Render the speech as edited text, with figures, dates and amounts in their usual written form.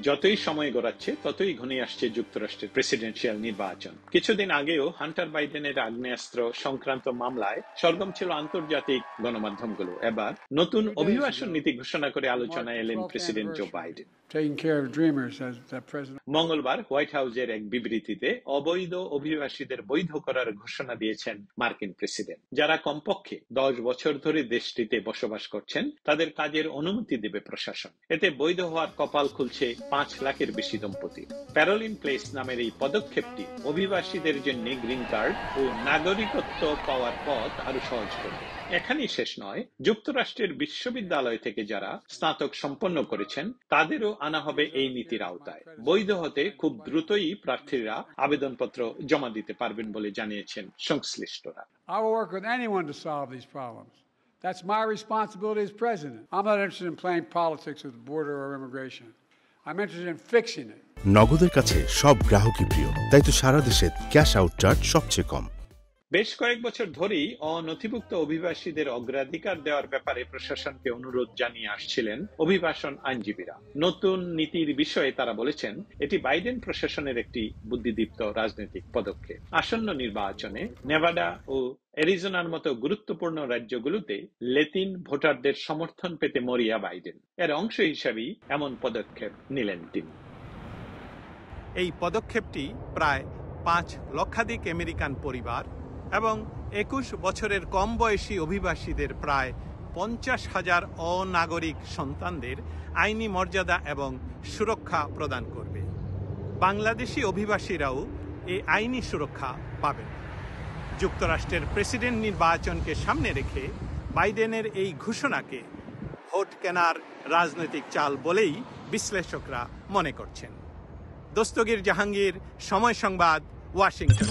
যতই সময় গড়াচ্ছে ততই ঘনিয়ে আসছে যুক্তরাষ্ট্রের প্রেসিডেন্সিয়াল নির্বাচন। কিছুদিন আগেও হান্টার বাইডেনের আগ্নেয়াস্ত্র সংক্রান্ত মামলায় সরগম ছিল আন্তর্জাতিক গণমাধ্যমগুলো। এবার নতুন অভিবাসন নীতি ঘোষণা করে আলোচনায় এলেন প্রেসিডেন্ট জো বাইডেন। মঙ্গলবার হোয়াইট হাউসের এক বিবৃতিতে অবৈধ অভিবাসীদের বৈধ করার ঘোষণা দিয়েছেন মার্কিন প্রেসিডেন্ট। যারা কমপক্ষে 10 বছর ধরে দেশটিতে বসবাস করছেন তাদের কাজের অনুমতি দেবে প্রশাসন। এতে বৈধ হওয়ার কপাল খুলছে 5 লাখের বেশি দম্পতি। প্যারোলিন প্লেস নামের এই পদক্ষেপটি অভিবাসীদের জন্য গ্রিন কার্ড ও নাগরিকত্ব পাওয়ার পথ আরো সহজ করবে। এখানেই শেষ নয়, যুক্তরাষ্ট্রের বিশ্ববিদ্যালয় থেকে যারা স্নাতক সম্পন্ন করেছেন তাদেরও আনা হবে এই নীতির আওতায়। বৈধ হতে খুব দ্রুতই প্রার্থীরা আবেদনপত্র জমা দিতে পারবেন বলে জানিয়েছেন সংশ্লিষ্টরা। I will work with anyone to solve these problems. That's my responsibility as president. I'm not interested in playing politics with the border or immigration. I'm interested in fixing it. নগদের কাছে সব গ্রাহকই প্রিয়, তাই তো সারা দেশে ক্যাশ আউট চার্জ সবচেয়ে কম। বেশ কয়েক বছর ধরেই অনথিভুক্ত অভিবাসীদের অগ্রাধিকার দেওয়ার ব্যাপারে প্রশাসনকে অনুরোধ জানিয়ে আসছিলেন অভিবাসন আইনজীবীরা। নতুন নীতির বিষয়ে তারা বলেছেন এটি বাইডেন প্রশাসনের একটি বুদ্ধিদীপ্ত রাজনৈতিক পদক্ষেপ। আসন্ন নির্বাচনে নেভাডা ও অ্যারিজোনার মতো গুরুত্বপূর্ণ রাজ্যগুলোতে লেতিন ভোটারদের সমর্থন পেতে মরিয়া বাইডেন। এর অংশ হিসাবেই এমন পদক্ষেপ নিলেন তিনি। এই পদক্ষেপটি প্রায় 5 লক্ষাধিক আমেরিকান পরিবার এবং 21 বছরের কম বয়সী অভিবাসীদের প্রায় 50,000 অনাগরিক সন্তানদের আইনি মর্যাদা এবং সুরক্ষা প্রদান করবে। বাংলাদেশি অভিবাসীরাও এই আইনি সুরক্ষা পাবেন। যুক্তরাষ্ট্রের প্রেসিডেন্ট নির্বাচনকে সামনে রেখে বাইডেনের এই ঘোষণাকে ভোট কেনার রাজনৈতিক চাল বলেই বিশ্লেষকরা মনে করছেন। দস্তগীর জাহাঙ্গীর, সময় সংবাদ, ওয়াশিংটন।